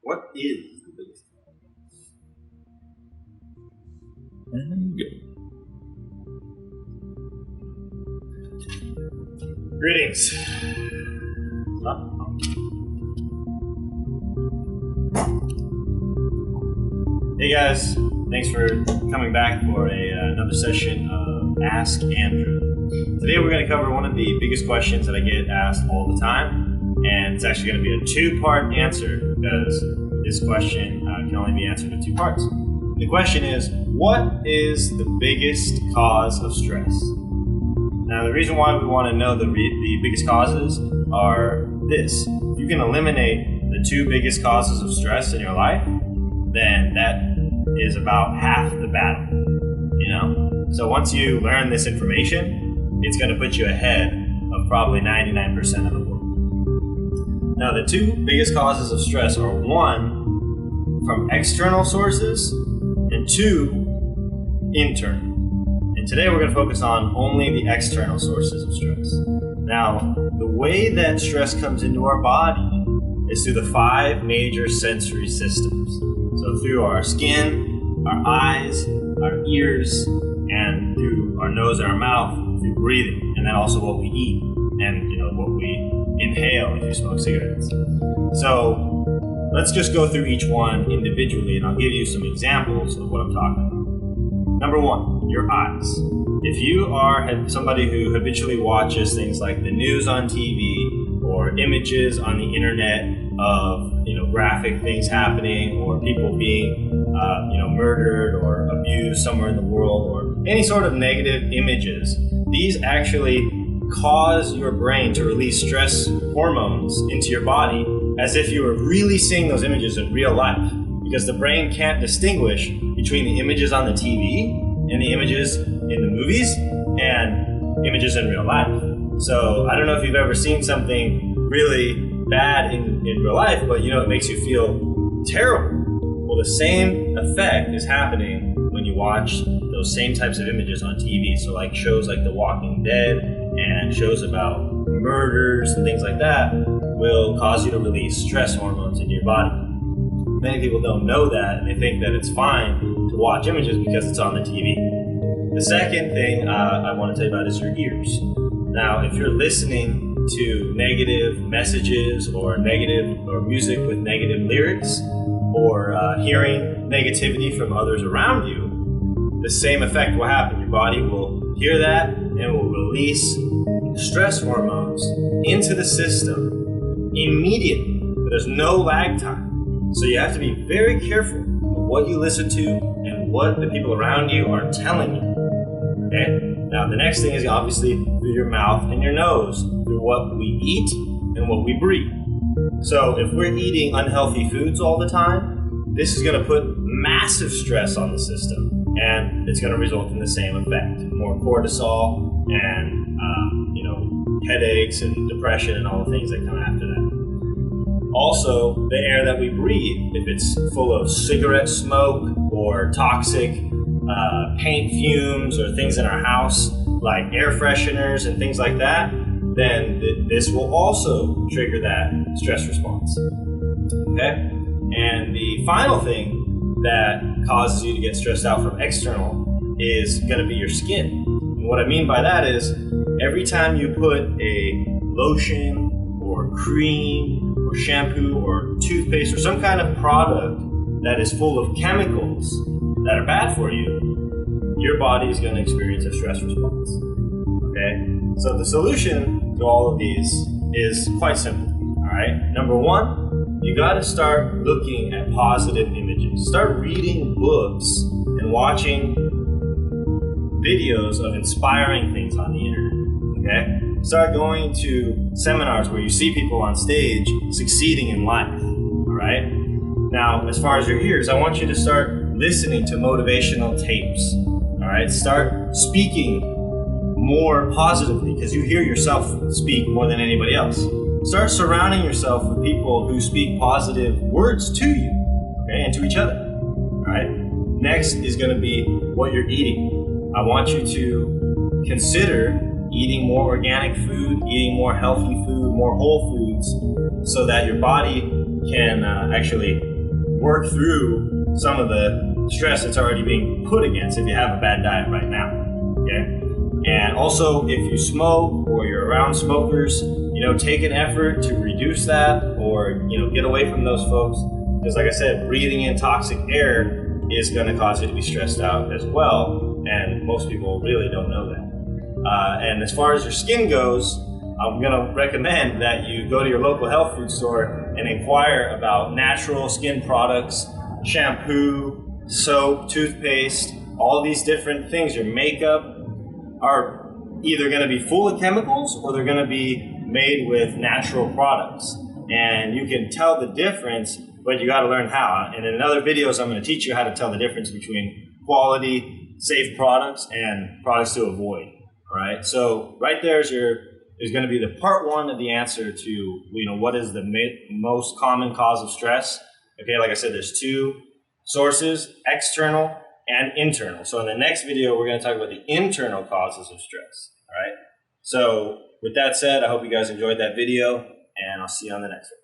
What is the biggest cause? And go. Greetings. Hey guys, thanks for coming back for another session of Ask Andrew. Today we're going to cover one of the biggest questions that I get asked all the time, and it's actually going to be a two-part answer because this question can only be answered in two parts. The question is, what is the biggest cause of stress? Now, the reason why we want to know the biggest causes are this. If you can eliminate the two biggest causes of stress in your life, then that is about half the battle, So once you learn this information, it's going to put you ahead of probably 99% of the world. Now, the two biggest causes of stress are one, from external sources, and two, internal. And today we're going to focus on only the external sources of stress. Now, the way that stress comes into our body is through the 5 major sensory systems. So through our skin, our eyes, our ears, and through our nose and our mouth, through breathing, and then also what we eat and what we inhale if you smoke cigarettes. So let's just go through each one individually, and I'll give you some examples of what I'm talking about. Number 1, your eyes. If you are somebody who habitually watches things like the news on TV or images on the internet of graphic things happening or people being murdered or abused somewhere in the world or any sort of negative images, these actually cause your brain to release stress hormones into your body as if you were really seeing those images in real life, because the brain can't distinguish between the images on the TV and the images in the movies and images in real life. So I don't know if you've ever seen something really bad in real life, but it makes you feel terrible. Well, the same effect is happening when you watch those same types of images on TV. So like shows like The Walking Dead and shows about murders and things like that will cause you to release stress hormones into your body. Many people don't know that, and they think that it's fine to watch images because it's on the TV. The second thing I want to tell you about is your ears. Now, if you're listening to negative messages or music with negative lyrics or hearing negativity from others around you, the same effect will happen. Your body will hear that and will release stress hormones into the system immediately. There's no lag time. So you have to be very careful of what you listen to and what the people around you are telling you. Okay? Now, the next thing is obviously through your mouth and your nose, through what we eat and what we breathe. So if we're eating unhealthy foods all the time, this is going to put massive stress on the system, and it's going to result in the same effect. More cortisol and, headaches and depression and all the things that come after that. Also, the air that we breathe, if it's full of cigarette smoke or toxic paint fumes or things in our house like air fresheners and things like that, then this will also trigger that stress response. Okay? And the final thing that causes you to get stressed out from external is going to be your skin. And what I mean by that is every time you put a lotion or cream or shampoo or toothpaste or some kind of product that is full of chemicals that are bad for you, your body is going to experience a stress response. Okay? So the solution to all of these is quite simple. All right? Number 1, you got to start looking at positive images. Start reading books and watching videos of inspiring things on the internet. Okay? Start going to seminars where you see people on stage succeeding in life. All right? Now, as far as your ears, I want you to start listening to motivational tapes. All right? Start speaking more positively because you hear yourself speak more than anybody else. Start surrounding yourself with people who speak positive words to you, okay, and to each other. All right? Next is going to be what you're eating. I want you to consider eating more organic food, eating more healthy food, more whole foods, so that your body can actually work through some of the stress that's already being put against if you have a bad diet right now, okay? And also, if you smoke or you're around smokers, take an effort to reduce that or, get away from those folks. Because like I said, breathing in toxic air is going to cause you to be stressed out as well. And most people really don't know that. And as far as your skin goes, I'm going to recommend that you go to your local health food store and inquire about natural skin products, shampoo, soap, toothpaste, all these different things. Your makeup are either going to be full of chemicals or they're going to be made with natural products. And you can tell the difference, but you got to learn how. And in other videos, I'm going to teach you how to tell the difference between quality, safe products and products to avoid. All right. So right there is going to be the part one of the answer to, what is the most common cause of stress. Okay. Like I said, there's two sources, external and internal. So in the next video, we're going to talk about the internal causes of stress. All right. So with that said, I hope you guys enjoyed that video, and I'll see you on the next one.